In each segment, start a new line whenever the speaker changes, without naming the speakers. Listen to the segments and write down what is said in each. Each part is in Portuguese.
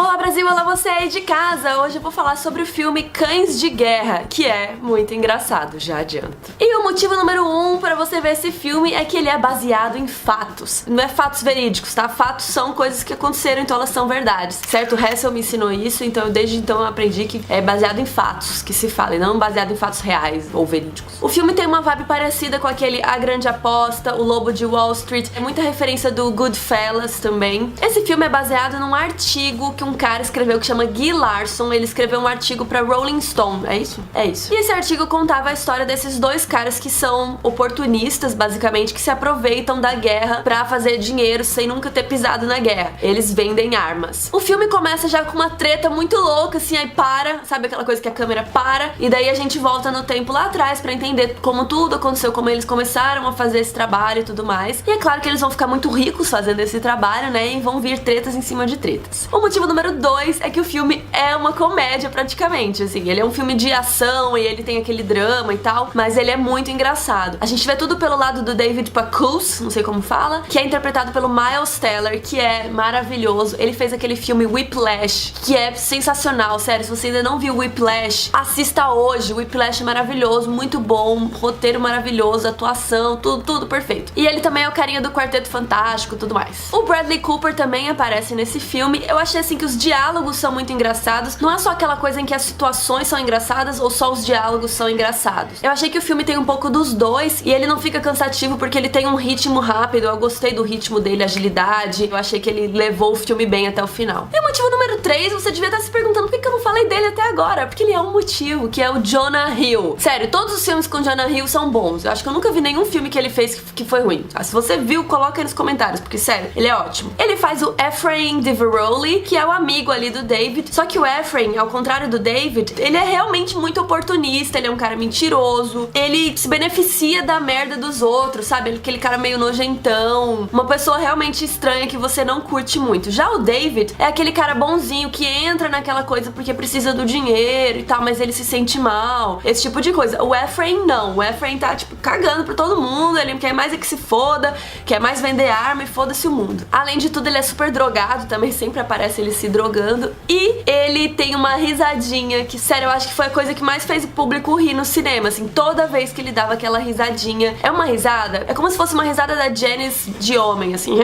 Olá Brasil, olá você aí de casa! Hoje eu vou falar sobre o filme Cães de Guerra, que é muito engraçado, já adianto. E o motivo número 1 pra você ver esse filme é que ele é baseado em fatos. Não é fatos verídicos, tá? Fatos são coisas que aconteceram, então elas são verdades, certo? O Hessel me ensinou isso, então desde então eu aprendi que é baseado em fatos que se fala, e não baseado em fatos reais ou verídicos. O filme tem uma vibe parecida com aquele A Grande Aposta, O Lobo de Wall Street, é muita referência do Goodfellas também. Esse filme é baseado num artigo que um cara escreveu que chama Guy Larson. Ele escreveu um artigo pra Rolling Stone, é isso? É isso. E esse artigo contava a história desses dois caras que são oportunistas, basicamente, que se aproveitam da guerra pra fazer dinheiro sem nunca ter pisado na guerra. Eles vendem armas. O filme começa já com uma treta muito louca, assim, aí para, sabe aquela coisa que a câmera para, e daí a gente volta no tempo lá atrás pra entender como tudo aconteceu, como eles começaram a fazer esse trabalho e tudo mais. E é claro que eles vão ficar muito ricos fazendo esse trabalho, né, e vão vir tretas em cima de tretas. O motivo número 2 é que o filme é uma comédia praticamente, assim, ele é um filme de ação e ele tem aquele drama e tal, mas ele é muito engraçado. A gente vê tudo pelo lado do David Pacus, não sei como fala, que é interpretado pelo Miles Teller, que é maravilhoso. Ele fez aquele filme Whiplash, que é sensacional, sério, se você ainda não viu Whiplash, assista hoje. Whiplash é maravilhoso, muito bom, roteiro maravilhoso, atuação, tudo perfeito. E ele também é o carinha do Quarteto Fantástico, tudo mais. O Bradley Cooper também aparece nesse filme. Eu achei assim que os diálogos são muito engraçados. Não é só aquela coisa em que as situações são engraçadas ou só os diálogos são engraçados. Eu achei que o filme tem um pouco dos dois e ele não fica cansativo porque ele tem um ritmo rápido. Eu gostei do ritmo dele, agilidade. Eu achei que ele levou o filme bem até o final. E o motivo número 3, você devia estar se perguntando por que eu não falei dele até agora. Porque ele é um motivo, que é o Jonah Hill. Sério, todos os filmes com Jonah Hill são bons. Eu acho que eu nunca vi nenhum filme que ele fez que foi ruim. Se você viu, coloca aí nos comentários, porque sério, ele é ótimo. Ele faz o Ephraim Diveroli, que é o amigo ali do David. Só que o Ephraim, ao contrário do David, ele é realmente muito oportunista, ele é um cara mentiroso, ele se beneficia da merda dos outros, sabe? Aquele cara meio nojentão, uma pessoa realmente estranha que você não curte muito. Já o David é aquele cara bonzinho que entra naquela coisa porque precisa do dinheiro e tal, mas ele se sente mal, esse tipo de coisa. O Ephraim não, o Ephraim tá tipo cagando pra todo mundo, ele quer mais é que se foda, quer mais vender arma e foda-se o mundo. Além de tudo, ele é super drogado, também sempre aparece ele se drogando, e ele tem uma risadinha que, sério, eu acho que foi a coisa que mais fez o público rir no cinema, assim, toda vez que ele dava aquela risadinha. É uma risada, é como se fosse uma risada da Janice de homem, assim.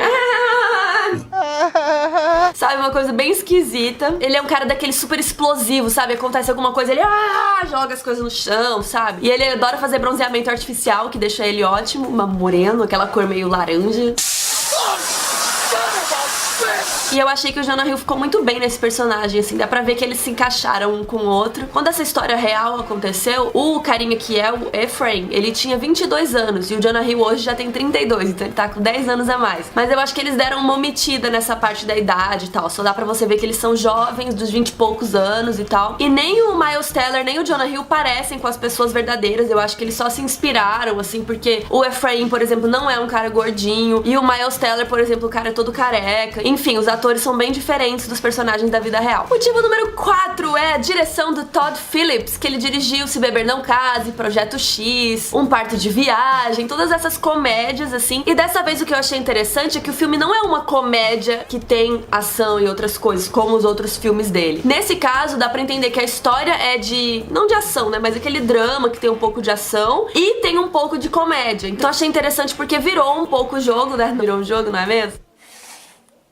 Sabe, uma coisa bem esquisita. Ele é um cara daquele super explosivo, sabe? Acontece alguma coisa, ele joga as coisas no chão, sabe? E ele adora fazer bronzeamento artificial, que deixa ele ótimo, uma moreno, aquela cor meio laranja. E eu achei que o Jonah Hill ficou muito bem nesse personagem, assim, dá pra ver que eles se encaixaram um com o outro. Quando essa história real aconteceu, o carinha que é o Ephraim, ele tinha 22 anos, e o Jonah Hill hoje já tem 32, então ele tá com 10 anos a mais. Mas eu acho que eles deram uma omitida nessa parte da idade e tal, só dá pra você ver que eles são jovens, dos 20 e poucos anos e tal. E nem o Miles Teller, nem o Jonah Hill parecem com as pessoas verdadeiras, eu acho que eles só se inspiraram, assim, porque o Ephraim, por exemplo, não é um cara gordinho, e o Miles Teller, por exemplo, o cara é todo careca. Enfim, os atores são bem diferentes dos personagens da vida real. Motivo número 4 é a direção do Todd Phillips, que ele dirigiu Se Beber Não Case, Projeto X, Um Parto de Viagem, todas essas comédias, assim. E dessa vez o que eu achei interessante é que o filme não é uma comédia que tem ação e outras coisas, como os outros filmes dele. Nesse caso, dá pra entender que a história é de... não de ação, né? Mas aquele drama que tem um pouco de ação e tem um pouco de comédia. Então achei interessante porque virou um pouco o jogo, né? Virou um jogo, não é mesmo?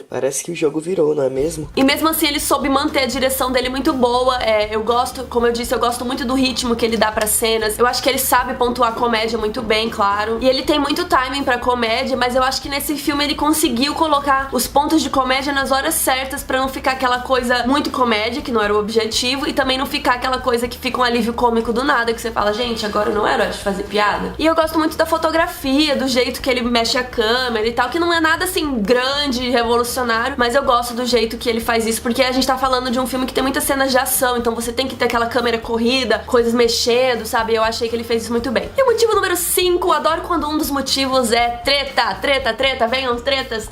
Parece que o jogo virou, não é mesmo?
E mesmo assim ele soube manter a direção dele muito boa. Eu gosto, como eu disse, eu gosto muito do ritmo que ele dá pras cenas. Eu acho que ele sabe pontuar a comédia muito bem, claro. E ele tem muito timing pra comédia, mas eu acho que nesse filme ele conseguiu colocar os pontos de comédia nas horas certas pra não ficar aquela coisa muito comédia, que não era o objetivo, e também não ficar aquela coisa que fica um alívio cômico do nada, que você fala, gente, agora não era hora de fazer piada. E eu gosto muito da fotografia, do jeito que ele mexe a câmera e tal, que não é nada assim grande, revolucionário, mas eu gosto do jeito que ele faz isso, porque a gente tá falando de um filme que tem muitas cenas de ação, então você tem que ter aquela câmera corrida, coisas mexendo, sabe? Eu achei que ele fez isso muito bem. E o motivo número 5, adoro quando um dos motivos é treta, venham tretas.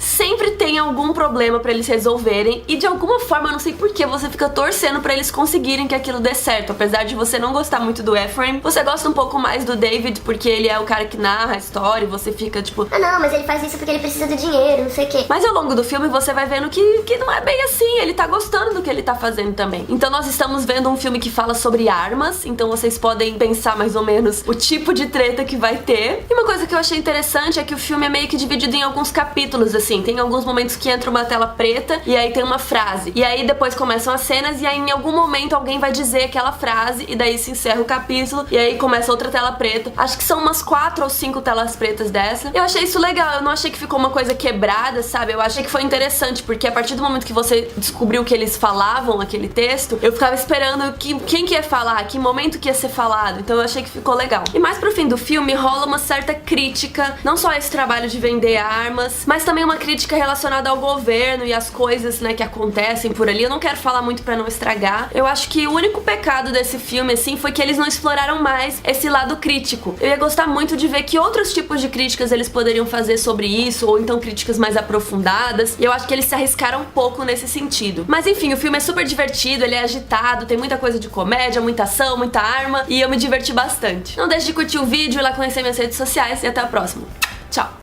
Sempre tem algum problema pra eles resolverem, e de alguma forma, eu não sei porquê, você fica torcendo pra eles conseguirem que aquilo dê certo. Apesar de você não gostar muito do Ephraim, você gosta um pouco mais do David, porque ele é o cara que narra a história, e você fica tipo,
ah não, mas ele faz isso porque ele precisa do dinheiro, não sei o quê.
Mas ao longo longo do filme você vai vendo que não é bem assim, ele tá gostando do que ele tá fazendo também. Então nós estamos vendo um filme que fala sobre armas, então vocês podem pensar mais ou menos o tipo de treta que vai ter. E uma coisa que eu achei interessante é que o filme é meio que dividido em alguns capítulos, assim, tem alguns momentos que entra uma tela preta e aí tem uma frase, e aí depois começam as cenas e aí em algum momento alguém vai dizer aquela frase e daí se encerra o capítulo e aí começa outra tela preta. Acho que são umas 4 ou 5 telas pretas dessa. Eu achei isso legal, eu não achei que ficou uma coisa quebrada, sabe? Eu achei que foi interessante, porque a partir do momento que você descobriu que eles falavam aquele texto, eu ficava esperando quem que ia falar, que momento que ia ser falado, então eu achei que ficou legal. E mais pro fim do filme rola uma certa crítica, não só a esse trabalho de vender armas, mas também uma crítica relacionada ao governo e as coisas, né, que acontecem por ali. Eu não quero falar muito pra não estragar. Eu acho que o único pecado desse filme, assim, foi que eles não exploraram mais esse lado crítico. Eu ia gostar muito de ver que outros tipos de críticas eles poderiam fazer sobre isso, ou então críticas mais aprofundadas, e eu acho que eles se arriscaram um pouco nesse sentido. Mas enfim, o filme é super divertido, ele é agitado, tem muita coisa de comédia, muita ação, muita arma, e eu me diverti bastante. Não deixe de curtir o vídeo, ir lá conhecer minhas redes sociais, e até a próxima. Tchau!